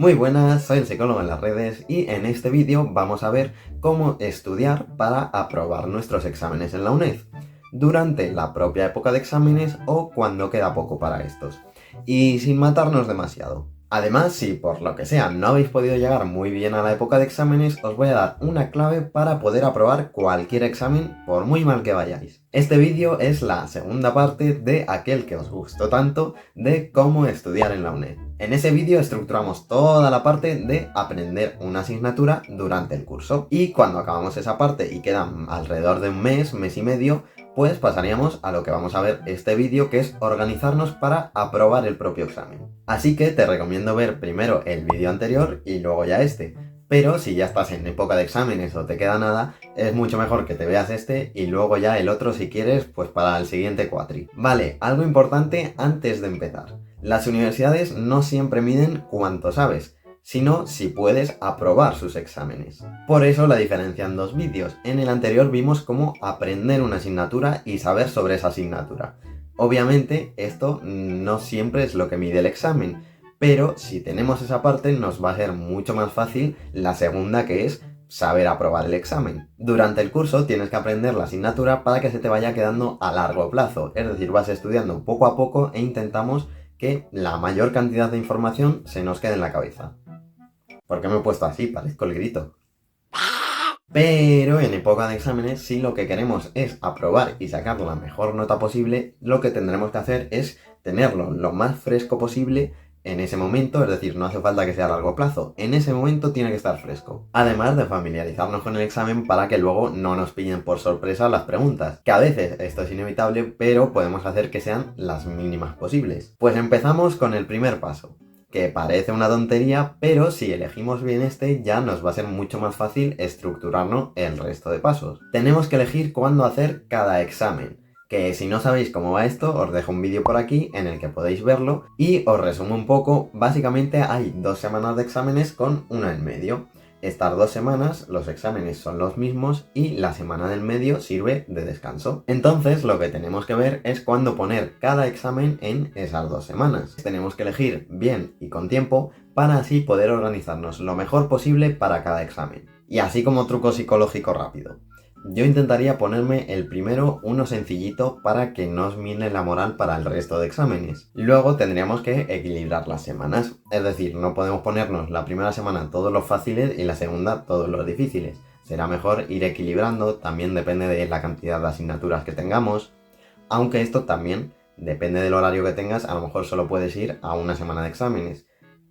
Muy buenas, soy el psicólogo en las redes y en este vídeo vamos a ver cómo estudiar para aprobar nuestros exámenes en la UNED, durante la propia época de exámenes o cuando queda poco para estos, y sin matarnos demasiado. Además, si por lo que sea no habéis podido llegar muy bien a la época de exámenes, os voy a dar una clave para poder aprobar cualquier examen por muy mal que vayáis. Este vídeo es la segunda parte de aquel que os gustó tanto de cómo estudiar en la UNED. En ese vídeo estructuramos toda la parte de aprender una asignatura durante el curso. Y cuando acabamos esa parte y quedan alrededor de un mes, mes y medio, pues pasaríamos a lo que vamos a ver este vídeo, que es organizarnos para aprobar el propio examen. Así que te recomiendo ver primero el vídeo anterior y luego ya este. Pero si ya estás en época de exámenes o te queda nada, es mucho mejor que te veas este y luego ya el otro si quieres, pues para el siguiente cuatri. Vale, algo importante antes de empezar. Las universidades no siempre miden cuánto sabes, sino si puedes aprobar sus exámenes. Por eso la diferencian dos vídeos. En el anterior vimos cómo aprender una asignatura y saber sobre esa asignatura. Obviamente esto no siempre es lo que mide el examen, pero si tenemos esa parte nos va a ser mucho más fácil la segunda, que es saber aprobar el examen. Durante el curso tienes que aprender la asignatura para que se te vaya quedando a largo plazo, es decir, vas estudiando poco a poco e intentamos que la mayor cantidad de información se nos quede en la cabeza. ¿Por qué me he puesto así? Parezco el grito. Pero en época de exámenes, si lo que queremos es aprobar y sacar la mejor nota posible, lo que tendremos que hacer es tenerlo lo más fresco posible en ese momento, es decir, no hace falta que sea a largo plazo, en ese momento tiene que estar fresco. Además de familiarizarnos con el examen para que luego no nos pillen por sorpresa las preguntas, que a veces esto es inevitable, pero podemos hacer que sean las mínimas posibles. Pues empezamos con el primer paso, que parece una tontería, pero si elegimos bien este ya nos va a ser mucho más fácil estructurarnos el resto de pasos. Tenemos que elegir cuándo hacer cada examen, que si no sabéis cómo va esto, os dejo un vídeo por aquí en el que podéis verlo y os resumo un poco. Básicamente hay 2 semanas de exámenes con una en medio. Estas 2 semanas los exámenes son los mismos y la semana del medio sirve de descanso. Entonces lo que tenemos que ver es cuándo poner cada examen en esas 2 semanas. Tenemos que elegir bien y con tiempo para así poder organizarnos lo mejor posible para cada examen. Y así como truco psicológico rápido, yo intentaría ponerme el primero uno sencillito para que no os mine la moral para el resto de exámenes. Luego tendríamos que equilibrar las semanas, es decir, no podemos ponernos la primera semana todos los fáciles y la segunda todos los difíciles. Será mejor ir equilibrando, también depende de la cantidad de asignaturas que tengamos, aunque esto también depende del horario que tengas, a lo mejor solo puedes ir a una semana de exámenes.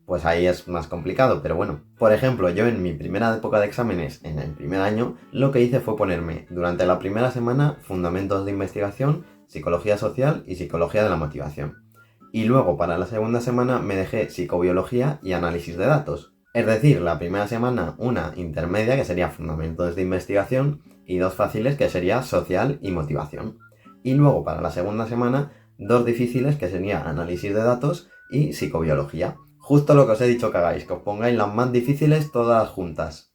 Pues ahí es más complicado, pero bueno. Por ejemplo, yo en mi primera época de exámenes, en el primer año, lo que hice fue ponerme durante la primera semana fundamentos de investigación, psicología social y psicología de la motivación. Y luego para la segunda semana me dejé psicobiología y análisis de datos. Es decir, la primera semana una intermedia que sería fundamentos de investigación y 2 fáciles que sería social y motivación. Y luego para la segunda semana 2 difíciles que sería análisis de datos y psicobiología. Justo lo que os he dicho que hagáis, que os pongáis las más difíciles todas juntas.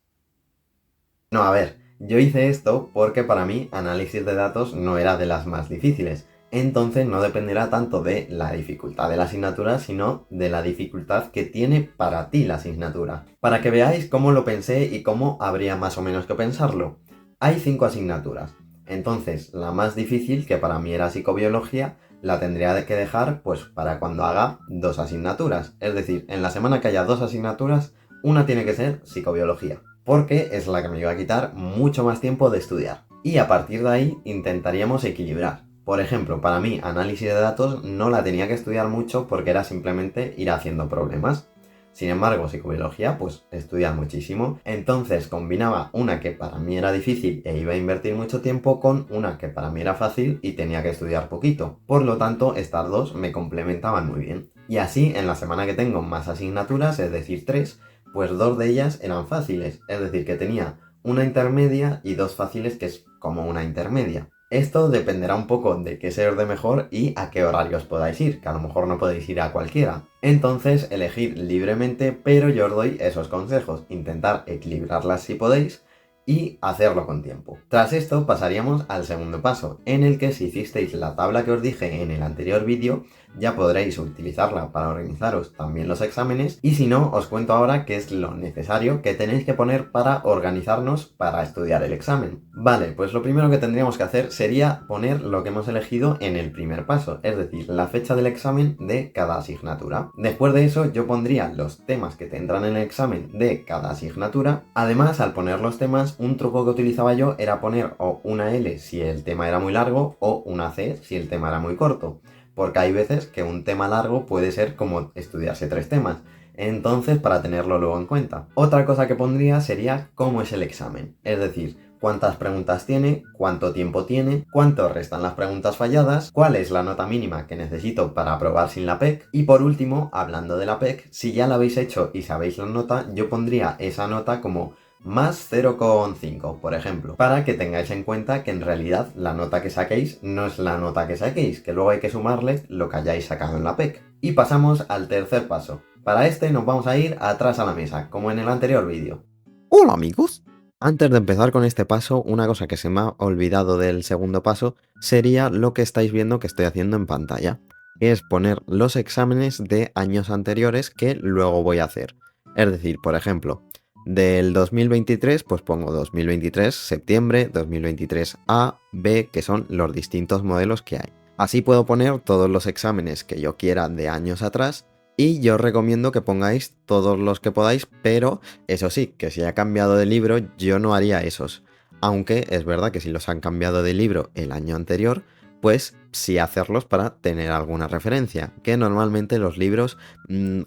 No, a ver, yo hice esto porque para mí análisis de datos no era de las más difíciles. Entonces no dependerá tanto de la dificultad de la asignatura, sino de la dificultad que tiene para ti la asignatura. Para que veáis cómo lo pensé y cómo habría más o menos que pensarlo. Hay 5 asignaturas. Entonces, la más difícil, que para mí era psicobiología, la tendría que dejar pues para cuando haga 2 asignaturas. Es decir, en la semana que haya 2 asignaturas, una tiene que ser psicobiología, porque es la que me iba a quitar mucho más tiempo de estudiar. Y a partir de ahí intentaríamos equilibrar. Por ejemplo, para mí análisis de datos no la tenía que estudiar mucho porque era simplemente ir haciendo problemas. Sin embargo, psicobiología, pues estudiar muchísimo. Entonces combinaba una que para mí era difícil e iba a invertir mucho tiempo con una que para mí era fácil y tenía que estudiar poquito. Por lo tanto, estas dos me complementaban muy bien. Y así, en la semana que tengo más asignaturas, es decir, 3, pues 2 de ellas eran fáciles. Es decir, que tenía una intermedia y 2 fáciles, que es como una intermedia. Esto dependerá un poco de qué se os dé mejor y a qué horarios podáis ir, que a lo mejor no podéis ir a cualquiera. Entonces, elegid libremente, pero yo os doy esos consejos. Intentar equilibrarlas si podéis y hacerlo con tiempo. Tras esto pasaríamos al segundo paso, en el que si hicisteis la tabla que os dije en el anterior vídeo, ya podréis utilizarla para organizaros también los exámenes. Y si no, os cuento ahora qué es lo necesario que tenéis que poner para organizarnos para estudiar el examen. Vale, pues lo primero que tendríamos que hacer sería poner lo que hemos elegido en el primer paso, es decir, la fecha del examen de cada asignatura. Después de eso, yo pondría los temas que tendrán en el examen de cada asignatura. Además, al poner los temas, un truco que utilizaba yo era poner o una L si el tema era muy largo o una C si el tema era muy corto, porque hay veces que un tema largo puede ser como estudiarse 3 temas. Entonces, para tenerlo luego en cuenta. Otra cosa que pondría sería cómo es el examen, es decir, cuántas preguntas tiene, cuánto tiempo tiene, cuánto restan las preguntas falladas, cuál es la nota mínima que necesito para aprobar sin la PEC y por último, hablando de la PEC, si ya la habéis hecho y sabéis la nota, yo pondría esa nota como más 0,5, por ejemplo, para que tengáis en cuenta que en realidad la nota que saquéis no es la nota que saquéis, que luego hay que sumarle lo que hayáis sacado en la PEC. Y pasamos al tercer paso. Para este nos vamos a ir atrás a la mesa, como en el anterior vídeo. Hola amigos. Antes de empezar con este paso, una cosa que se me ha olvidado del segundo paso sería lo que estáis viendo que estoy haciendo en pantalla, que es poner los exámenes de años anteriores que luego voy a hacer. Es decir, por ejemplo, del 2023, pues pongo 2023 septiembre, 2023 A, B, que son los distintos modelos que hay. Así puedo poner todos los exámenes que yo quiera de años atrás y yo os recomiendo que pongáis todos los que podáis, pero eso sí, que si ha cambiado de libro yo no haría esos. Aunque es verdad que si los han cambiado de libro el año anterior, pues sí hacerlos para tener alguna referencia, que normalmente los libros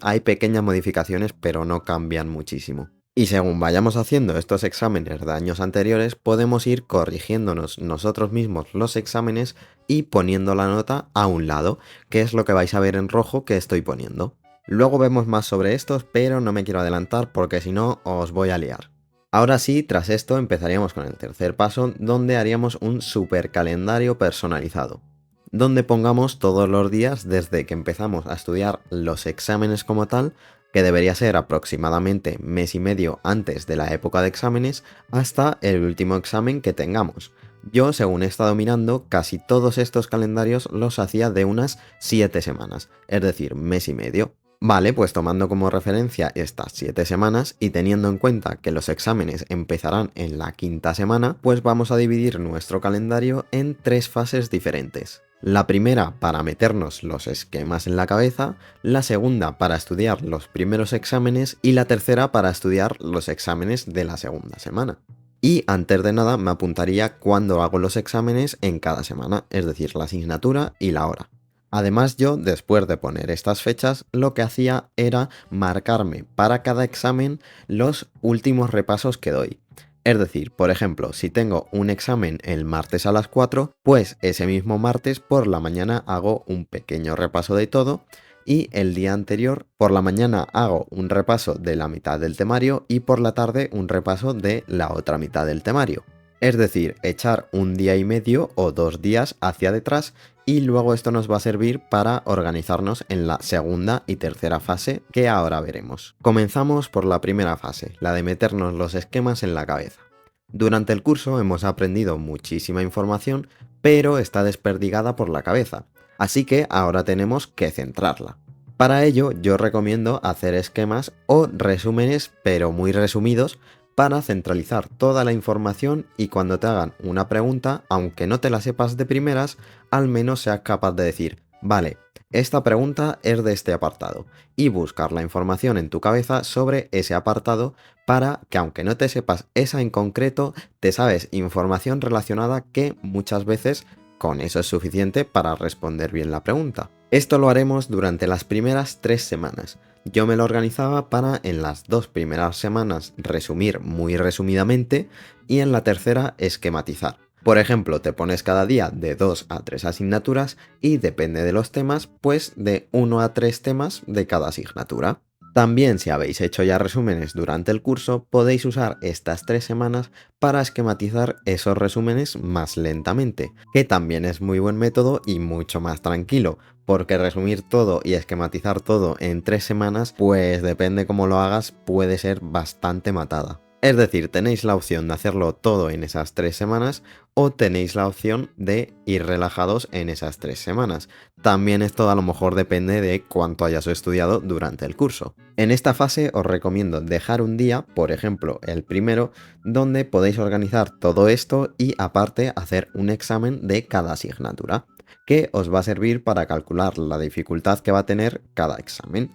hay pequeñas modificaciones pero no cambian muchísimo. Y según vayamos haciendo estos exámenes de años anteriores, podemos ir corrigiéndonos nosotros mismos los exámenes y poniendo la nota a un lado, que es lo que vais a ver en rojo que estoy poniendo. Luego vemos más sobre estos, pero no me quiero adelantar porque si no os voy a liar. Ahora sí, tras esto empezaríamos con el tercer paso, donde haríamos un super calendario personalizado, donde pongamos todos los días desde que empezamos a estudiar los exámenes como tal, que debería ser aproximadamente mes y medio antes de la época de exámenes, hasta el último examen que tengamos. Yo, según he estado mirando, casi todos estos calendarios los hacía de unas 7 semanas, es decir, mes y medio. Vale, pues tomando como referencia estas 7 semanas y teniendo en cuenta que los exámenes empezarán en la quinta semana, pues vamos a dividir nuestro calendario en 3 fases diferentes. La primera para meternos los esquemas en la cabeza, la segunda para estudiar los primeros exámenes y la tercera para estudiar los exámenes de la segunda semana. Y antes de nada me apuntaría cuándo hago los exámenes en cada semana, es decir, la asignatura y la hora. Además yo, después de poner estas fechas, lo que hacía era marcarme para cada examen los últimos repasos que doy. Es decir, por ejemplo, si tengo un examen el martes a las 4, pues ese mismo martes por la mañana hago un pequeño repaso de todo y el día anterior por la mañana hago un repaso de la mitad del temario y por la tarde un repaso de la otra mitad del temario. Es decir, echar un día y medio o 2 días hacia detrás y luego esto nos va a servir para organizarnos en la segunda y tercera fase que ahora veremos. Comenzamos por la primera fase, la de meternos los esquemas en la cabeza. Durante el curso hemos aprendido muchísima información, pero está desperdigada por la cabeza, así que ahora tenemos que centrarla. Para ello yo recomiendo hacer esquemas o resúmenes, pero muy resumidos, para centralizar toda la información y cuando te hagan una pregunta, aunque no te la sepas de primeras, al menos seas capaz de decir, vale, esta pregunta es de este apartado, y buscar la información en tu cabeza sobre ese apartado para que aunque no te sepas esa en concreto, te sabes información relacionada que muchas veces con eso es suficiente para responder bien la pregunta. Esto lo haremos durante las primeras 3 semanas. Yo me lo organizaba para en las 2 primeras semanas resumir muy resumidamente y en la tercera esquematizar. Por ejemplo, te pones cada día de 2 a 3 asignaturas y depende de los temas, pues de 1 a 3 temas de cada asignatura. También, si habéis hecho ya resúmenes durante el curso, podéis usar estas 3 semanas para esquematizar esos resúmenes más lentamente, que también es muy buen método y mucho más tranquilo, porque resumir todo y esquematizar todo en 3 semanas, pues depende cómo lo hagas, puede ser bastante matada. Es decir, tenéis la opción de hacerlo todo en esas 3 semanas o tenéis la opción de ir relajados en esas 3 semanas. También esto a lo mejor depende de cuánto hayas estudiado durante el curso. En esta fase os recomiendo dejar un día, por ejemplo el primero, donde podéis organizar todo esto y aparte hacer un examen de cada asignatura, que os va a servir para calcular la dificultad que va a tener cada examen.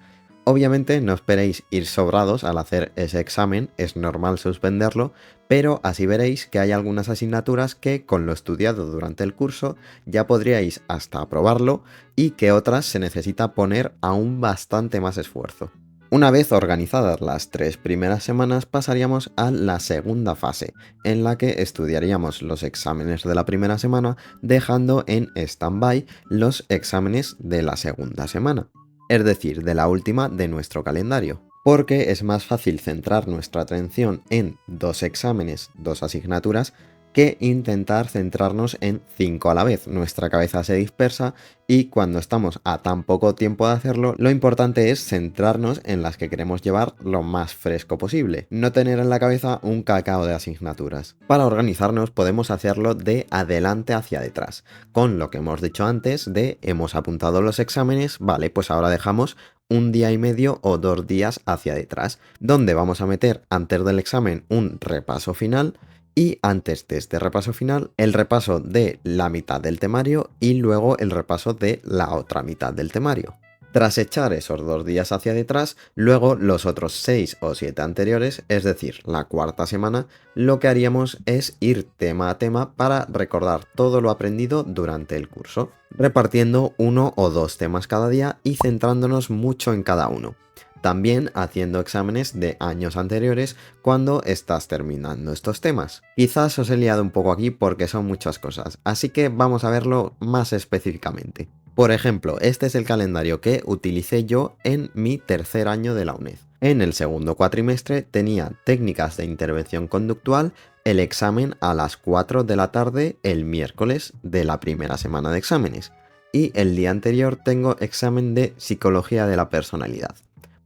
Obviamente no esperéis ir sobrados al hacer ese examen, es normal suspenderlo, pero así veréis que hay algunas asignaturas que con lo estudiado durante el curso ya podríais hasta aprobarlo y que otras se necesita poner aún bastante más esfuerzo. Una vez organizadas las 3 primeras semanas pasaríamos a la segunda fase, en la que estudiaríamos los exámenes de la primera semana dejando en stand-by los exámenes de la segunda semana, es decir, de la última de nuestro calendario, porque es más fácil centrar nuestra atención en 2 exámenes, 2 asignaturas, que intentar centrarnos en 5 a la vez. Nuestra cabeza se dispersa y cuando estamos a tan poco tiempo de hacerlo, lo importante es centrarnos en las que queremos llevar lo más fresco posible, no tener en la cabeza un cacao de asignaturas. Para organizarnos podemos hacerlo de adelante hacia detrás, con lo que hemos dicho antes de hemos apuntado los exámenes, vale, pues ahora dejamos un día y medio o 2 días hacia detrás, donde vamos a meter antes del examen un repaso final y antes de este repaso final el repaso de la mitad del temario y luego el repaso de la otra mitad del temario. Tras echar esos 2 días hacia detrás, luego los otros 6 o 7 anteriores, es decir, la cuarta semana, lo que haríamos es ir tema a tema para recordar todo lo aprendido durante el curso, repartiendo 1 o 2 temas cada día y centrándonos mucho en cada uno. También haciendo exámenes de años anteriores cuando estás terminando estos temas. Quizás os he liado un poco aquí porque son muchas cosas, así que vamos a verlo más específicamente. Por ejemplo, este es el calendario que utilicé yo en mi tercer año de la UNED. En el segundo cuatrimestre tenía técnicas de intervención conductual, el examen a las 4 de la tarde el miércoles de la primera semana de exámenes. Y el día anterior tengo examen de psicología de la personalidad.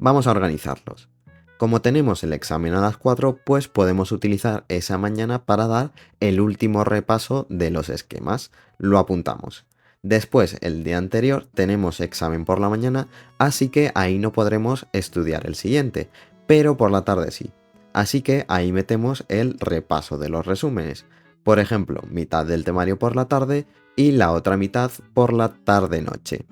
Vamos a organizarlos. Como tenemos el examen a las 4, pues podemos utilizar esa mañana para dar el último repaso de los esquemas. Lo apuntamos. Después, el día anterior, tenemos examen por la mañana, así que ahí no podremos estudiar el siguiente, pero por la tarde sí. Así que ahí metemos el repaso de los resúmenes. Por ejemplo, mitad del temario por la tarde y la otra mitad por la tarde-noche.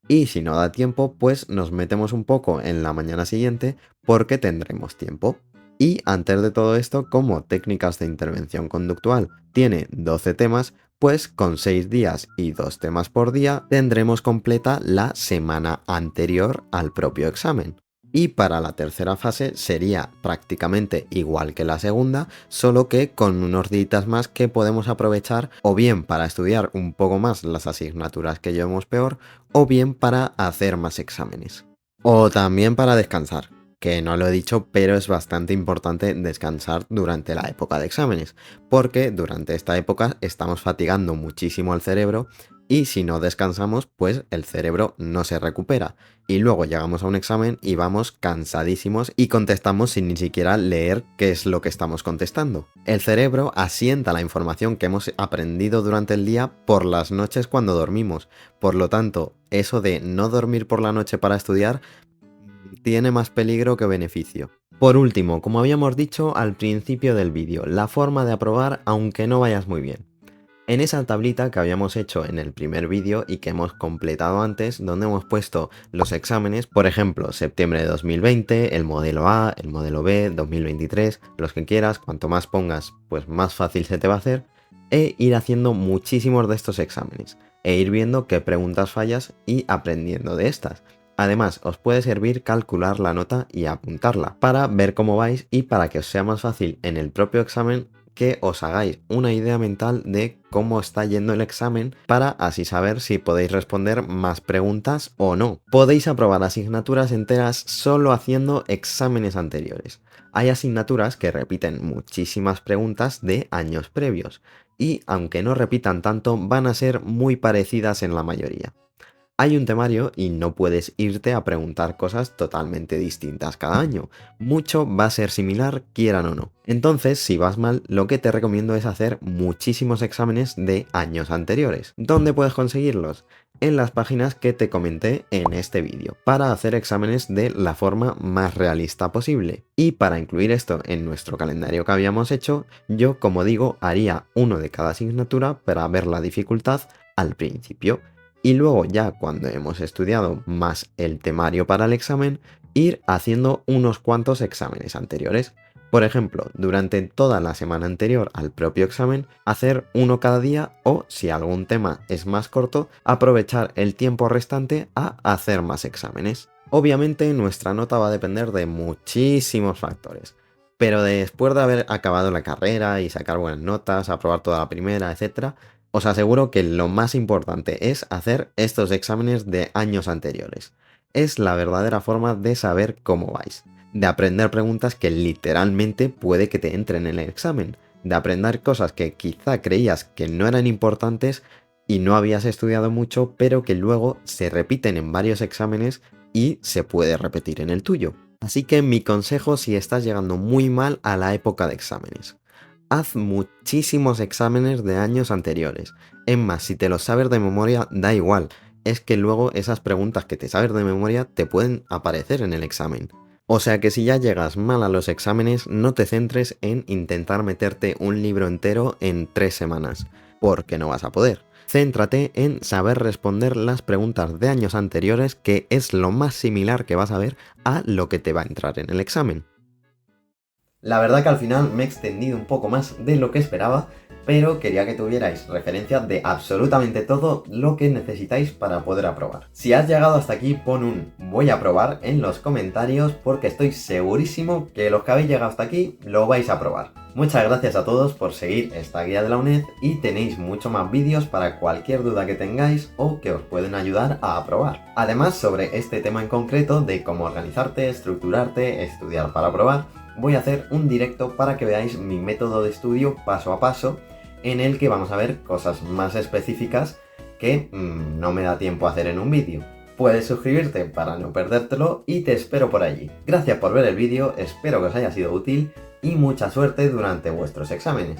Y si no da tiempo, pues nos metemos un poco en la mañana siguiente porque tendremos tiempo. Y antes de todo esto, como técnicas de intervención conductual tiene 12 temas, pues con 6 días y 2 temas por día tendremos completa la semana anterior al propio examen. Y para la tercera fase sería prácticamente igual que la segunda, solo que con unos días más que podemos aprovechar o bien para estudiar un poco más las asignaturas que llevemos peor, o bien para hacer más exámenes. O también para descansar, que no lo he dicho, pero es bastante importante descansar durante la época de exámenes, porque durante esta época estamos fatigando muchísimo al cerebro y si no descansamos, pues el cerebro no se recupera. Y luego llegamos a un examen y vamos cansadísimos y contestamos sin ni siquiera leer qué es lo que estamos contestando. El cerebro asienta la información que hemos aprendido durante el día por las noches cuando dormimos. Por lo tanto, eso de no dormir por la noche para estudiar tiene más peligro que beneficio. Por último, como habíamos dicho al principio del vídeo, la forma de aprobar aunque no vayas muy bien. En esa tablita que habíamos hecho en el primer vídeo y que hemos completado antes, donde hemos puesto los exámenes, por ejemplo, septiembre de 2020, el modelo A, el modelo B, 2023, los que quieras, cuanto más pongas, pues más fácil se te va a hacer, e ir haciendo muchísimos de estos exámenes, e ir viendo qué preguntas fallas y aprendiendo de estas. Además, os puede servir calcular la nota y apuntarla, para ver cómo vais y para que os sea más fácil en el propio examen que os hagáis una idea mental de cómo está yendo el examen para así saber si podéis responder más preguntas o no. Podéis aprobar asignaturas enteras solo haciendo exámenes anteriores. Hay asignaturas que repiten muchísimas preguntas de años previos y aunque no repitan tanto van a ser muy parecidas en la mayoría. Hay un temario y no puedes irte a preguntar cosas totalmente distintas cada año. Mucho va a ser similar, quieran o no. Entonces, si vas mal, lo que te recomiendo es hacer muchísimos exámenes de años anteriores. ¿Dónde puedes conseguirlos? En las páginas que te comenté en este vídeo, para hacer exámenes de la forma más realista posible. Y para incluir esto en nuestro calendario que habíamos hecho, yo, como digo, haría uno de cada asignatura para ver la dificultad al principio. Y luego ya cuando hemos estudiado más el temario para el examen, ir haciendo unos cuantos exámenes anteriores. Por ejemplo, durante toda la semana anterior al propio examen, hacer uno cada día o, si algún tema es más corto, aprovechar el tiempo restante a hacer más exámenes. Obviamente nuestra nota va a depender de muchísimos factores, pero después de haber acabado la carrera y sacar buenas notas, aprobar toda la primera, etc., os aseguro que lo más importante es hacer estos exámenes de años anteriores. Es la verdadera forma de saber cómo vais, de aprender preguntas que literalmente puede que te entren en el examen, de aprender cosas que quizá creías que no eran importantes y no habías estudiado mucho, pero que luego se repiten en varios exámenes y se puede repetir en el tuyo. Así que mi consejo si estás llegando muy mal a la época de exámenes: haz muchísimos exámenes de años anteriores. Es más, si te los sabes de memoria, da igual. Es que luego esas preguntas que te sabes de memoria te pueden aparecer en el examen. O sea que si ya llegas mal a los exámenes, no te centres en intentar meterte un libro entero en 3 semanas, porque no vas a poder. Céntrate en saber responder las preguntas de años anteriores, que es lo más similar que vas a ver a lo que te va a entrar en el examen. La verdad que al final me he extendido un poco más de lo que esperaba, pero quería que tuvierais referencia de absolutamente todo lo que necesitáis para poder aprobar. Si has llegado hasta aquí, pon un voy a aprobar en los comentarios, porque estoy segurísimo que los que habéis llegado hasta aquí lo vais a aprobar. Muchas gracias a todos por seguir esta guía de la UNED y tenéis mucho más vídeos para cualquier duda que tengáis o que os pueden ayudar a aprobar. Además, sobre este tema en concreto de cómo organizarte, estructurarte, estudiar para aprobar, voy a hacer un directo para que veáis mi método de estudio paso a paso, en el que vamos a ver cosas más específicas que no me da tiempo a hacer en un vídeo. Puedes suscribirte para no perdértelo y te espero por allí. Gracias por ver el vídeo, espero que os haya sido útil y mucha suerte durante vuestros exámenes.